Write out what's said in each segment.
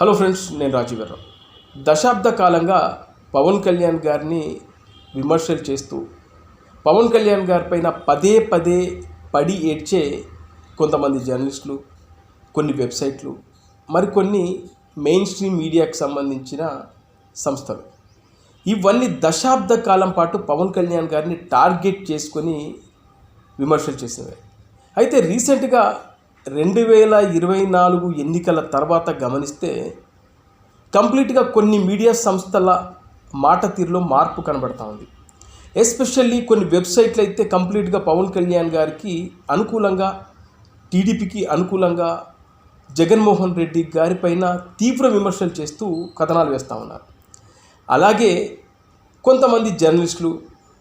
Hello friends, నేను రాజీవరావు. దశాబ్ద కాలంగా పవన్ కళ్యాణ్ గారిని విమర్శలు చేస్తూ పవన్ కళ్యాణ్ గారిపైన పదే పదే పడి ఏడ్చే కొంతమంది జర్నలిస్టులు, కొన్ని వెబ్సైట్లు, మరికొన్ని మెయిన్ స్ట్రీమ్ మీడియాకు సంబంధించిన సంస్థలు, ఇవన్నీ దశాబ్ద కాలం పాటు పవన్ కళ్యాణ్ గారిని టార్గెట్ చేసుకొని విమర్శలు చేసినవి. అయితే రీసెంట్గా 2024 ఎన్నికల తర్వాత గమనిస్తే కంప్లీట్గా కొన్ని మీడియా సంస్థల మాట తీరులో మార్పు కనబడతా ఉంది. ఎస్పెషల్లీ కొన్ని వెబ్సైట్లు అయితే కంప్లీట్గా పవన్ కళ్యాణ్ గారికి అనుకూలంగా, టీడీపీకి అనుకూలంగా జగన్మోహన్ రెడ్డి గారిపైన తీవ్ర విమర్శలు చేస్తూ కథనాలు వేస్తూ ఉన్నారు. అలాగే కొంతమంది జర్నలిస్టులు,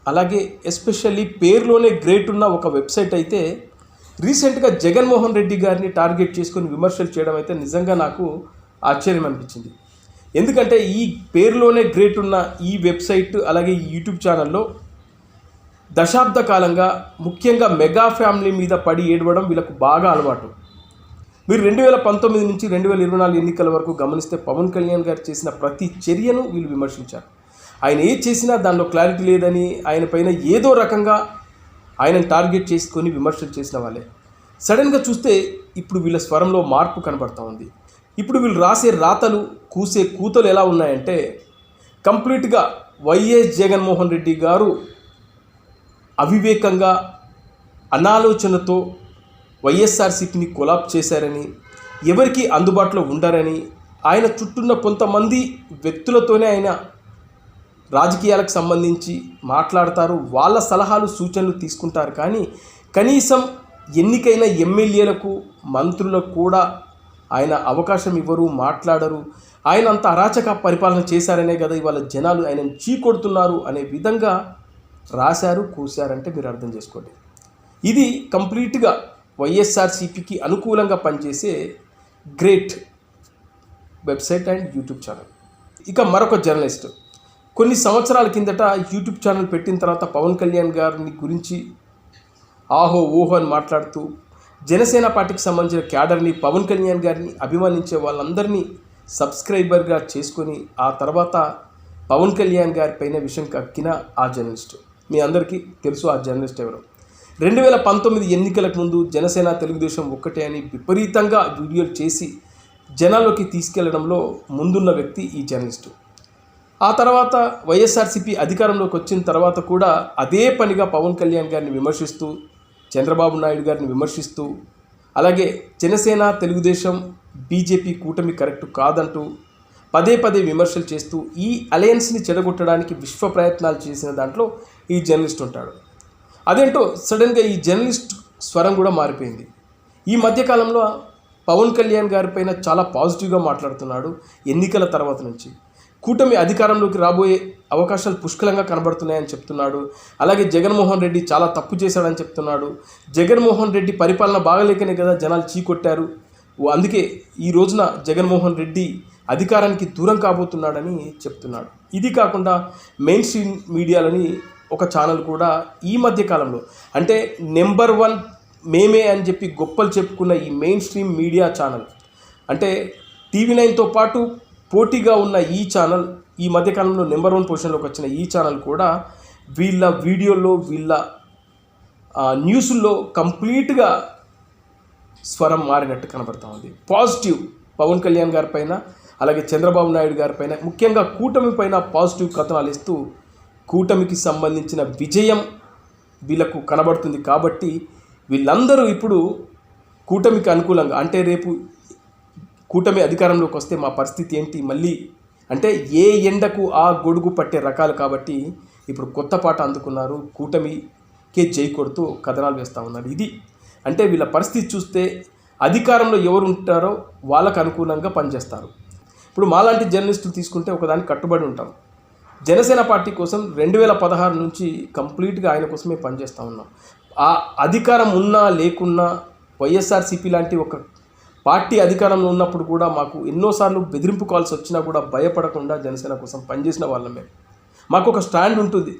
అలాగే ఎస్పెషల్లీ పేరులోనే గ్రేట్ ఉన్న ఒక వెబ్సైట్ అయితే రీసెంట్గా జగన్మోహన్ రెడ్డి గారిని టార్గెట్ చేసుకొని విమర్శలు చేయడం అయితే నిజంగా నాకు ఆశ్చర్యం అనిపించింది. ఎందుకంటే ఈ పేరులోనే గ్రేట్ ఉన్న ఈ వెబ్సైట్, అలాగే ఈ యూట్యూబ్ ఛానల్లో దశాబ్ద కాలంగా ముఖ్యంగా మెగా ఫ్యామిలీ మీద పడి ఏడవడం వీళ్ళకు బాగా అలవాటు. మీరు 2019 నుంచి 2024 ఎన్నికల వరకు గమనిస్తే పవన్ కళ్యాణ్ గారు చేసిన ప్రతి చర్యను వీళ్ళు విమర్శించారు. ఆయన ఏది చేసినా దానిలో క్లారిటీ లేదని, ఆయన పైన ఏదో రకంగా ఆయనను టార్గెట్ చేసుకొని విమర్శలు చేసిన వాళ్ళే. సడన్గా చూస్తే ఇప్పుడు వీళ్ళ స్వరంలో మార్పు కనబడుతూ ఉంది. ఇప్పుడు వీళ్ళు రాసే రాతలు, కూసే కూతలు ఎలా ఉన్నాయంటే కంప్లీట్గా వైఎస్ జగన్మోహన్ రెడ్డి గారు అవివేకంగా, అనాలోచనతో వైఎస్ఆర్సీపీని కొలాప్ చేశారని, ఎవరికి అందుబాటులో ఉండరని, ఆయన చుట్టూన్న కొంతమంది వ్యక్తులతోనే ఆయన రాజకీయాలకు సంబంధించి మాట్లాడతారు, వాళ్ళ సలహాలు సూచనలు తీసుకుంటారు. కానీ కనీసం ఎన్నికైన ఎమ్మెల్యేలకు, మంత్రులకు కూడా ఆయన అవకాశం ఇవ్వరు, మాట్లాడరు. ఆయన అంత అరాచక పరిపాలన చేశారనే కదా ఇవాళ జనాలు ఆయనను చీకొడుతున్నారు అనే విధంగా రాశారు, కూశారంటే మీరు అర్థం చేసుకోండి. ఇది కంప్లీట్గా వైఎస్ఆర్సీపీకి అనుకూలంగా పనిచేసే great website and YouTube channel. ఇక మరొక జర్నలిస్ట్ కొన్ని సంవత్సరాల కిందట యూట్యూబ్ ఛానల్ పెట్టిన తర్వాత పవన్ కళ్యాణ్ గారిని గురించి ఆహో ఓహో అని మాట్లాడుతూ జనసేన పార్టీకి సంబంధించిన క్యాడర్ని, పవన్ కళ్యాణ్ గారిని అభిమానించే వాళ్ళందరినీ సబ్స్క్రైబర్గా చేసుకొని ఆ తర్వాత పవన్ కళ్యాణ్ గారి పైన విషయం కక్కిన ఆ జర్నలిస్టు, మీ అందరికీ తెలుసు ఆ జర్నలిస్ట్ ఎవరు. 2019 ఎన్నికలకు ముందు జనసేన, తెలుగుదేశం ఒక్కటే అని విపరీతంగా వీడియోలు చేసి జనాల్లోకి తీసుకెళ్లడంలో ముందున్న వ్యక్తి ఈ జర్నలిస్టు. ఆ తర్వాత వైఎస్ఆర్సీపీ అధికారంలోకి వచ్చిన తర్వాత కూడా అదే పనిగా పవన్ కళ్యాణ్ గారిని విమర్శిస్తూ, చంద్రబాబు నాయుడు గారిని విమర్శిస్తూ, అలాగే జనసేన, తెలుగుదేశం, బీజేపీ కూటమి కరెక్ట్ కాదంటూ పదే పదే విమర్శలు చేస్తూ ఈ అలయన్స్ని చెడగొట్టడానికి విశ్వ ప్రయత్నాలు చేసిన దాంట్లో ఈ జర్నలిస్ట్ ఉంటాడు. అదేంటో సడన్గా ఈ జర్నలిస్ట్ స్వరం కూడా మారిపోయింది. ఈ మధ్యకాలంలో పవన్ కళ్యాణ్ గారిపైన చాలా పాజిటివ్గా మాట్లాడుతున్నాడు. ఎన్నికల తర్వాత నుంచి కూటమి అధికారంలోకి రాబోయే అవకాశాలు పుష్కలంగా కనబడుతున్నాయని చెప్తున్నాడు. అలాగే జగన్మోహన్ రెడ్డి చాలా తప్పు చేశాడని చెప్తున్నాడు. జగన్మోహన్ రెడ్డి పరిపాలన బాగలేకనే కదా జనాలు చీకొట్టారు, అందుకే ఈ రోజున జగన్మోహన్ రెడ్డి అధికారానికి దూరం కాబోతున్నాడని చెప్తున్నాడు. ఇది కాకుండా మెయిన్ స్ట్రీమ్ మీడియాలని ఒక ఛానల్ కూడా ఈ మధ్య కాలంలో, అంటే నెంబర్ 1 మేమే అని చెప్పి గొప్పలు చెప్పుకున్న ఈ మెయిన్ స్ట్రీమ్ మీడియా ఛానల్, అంటే TV9తో పాటు పోటీగా ఉన్న ఈ ఛానల్, ఈ మధ్యకాలంలో నెంబర్ 1 పొజిషన్లోకి వచ్చిన ఈ ఛానల్ కూడా వీళ్ళ వీడియోల్లో, వీళ్ళ న్యూస్ల్లో కంప్లీట్గా స్వరం మారినట్టు కనబడుతూ ఉంది. పాజిటివ్ పవన్ కళ్యాణ్ గారి పైన, అలాగే చంద్రబాబు నాయుడు గారి పైన, ముఖ్యంగా కూటమి పైన పాజిటివ్ కథనాలు ఇస్తూ కూటమికి సంబంధించిన విజయం వీళ్ళకు కనబడుతుంది. కాబట్టి వీళ్ళందరూ ఇప్పుడు కూటమికి అనుకూలంగా, అంటే రేపు కూటమి అధికారంలోకి వస్తే మా పరిస్థితి ఏంటి మళ్ళీ, అంటే ఏ ఎండకు ఆ గొడుగు పట్టే రకాలు. కాబట్టి ఇప్పుడు కొత్త పాట అందుకున్నారు, కూటమికే జై కొడుతూ కథనాలు వేస్తూ ఉన్నారు. ఇది అంటే వీళ్ళ పరిస్థితి చూస్తే అధికారంలో ఎవరు ఉంటారో వాళ్ళకు అనుకూలంగా పనిచేస్తారు. ఇప్పుడు మాలాంటి జర్నలిస్టులు తీసుకుంటే ఒకదానికి కట్టుబడి ఉంటాం. జనసేన పార్టీ కోసం 2016 నుంచి కంప్లీట్గా ఆయన కోసమే పనిచేస్తూ ఉన్నాం. ఆ అధికారం ఉన్నా లేకున్నా వైఎస్ఆర్సీపీ లాంటి ఒక పార్టీ అధికారంలో ఉన్నప్పుడు కూడా మాకు ఎన్నోసార్లు బెదిరింపు కాల్స్ వచ్చినా కూడా భయపడకుండా జనసేన కోసం పనిచేసిన వాళ్ళమే. మాకు ఒక స్టాండ్ ఉంటుంది.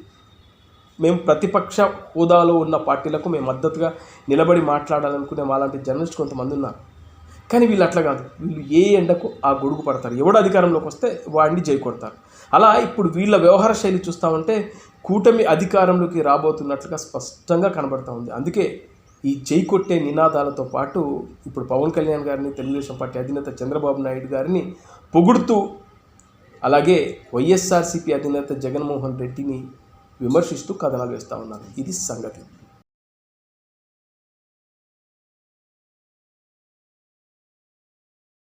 మేము ప్రతిపక్ష హోదాలో ఉన్న పార్టీలకు మేము మద్దతుగా నిలబడి మాట్లాడాలనుకునే మాలాంటి జర్నలిస్ట్ కొంతమంది ఉన్నారు. కానీ వీళ్ళు అట్లా కాదు, వీళ్ళు ఏ ఎండకు ఆ గొడుగు పడతారు, ఎవడు అధికారంలోకి వస్తే వాడిని జై కొడతారు. అలా ఇప్పుడు వీళ్ళ వ్యవహార శైలి చూస్తామంటే కూటమి అధికారంలోకి రాబోతున్నట్లుగా స్పష్టంగా కనబడుతూ ఉంది. అందుకే ఈ జై కొట్టే నినాదాలతో పాటు ఇప్పుడు పవన్ కళ్యాణ్ గారిని, తెలుగుదేశం పార్టీ అధినేత చంద్రబాబు నాయుడు గారిని పొగుడుతూ, అలాగే వైఎస్ఆర్సీపీ అధినేత జగన్మోహన్ రెడ్డిని విమర్శిస్తూ కథనాలు వేస్తూ ఉన్నారు. ఇది సంగతి.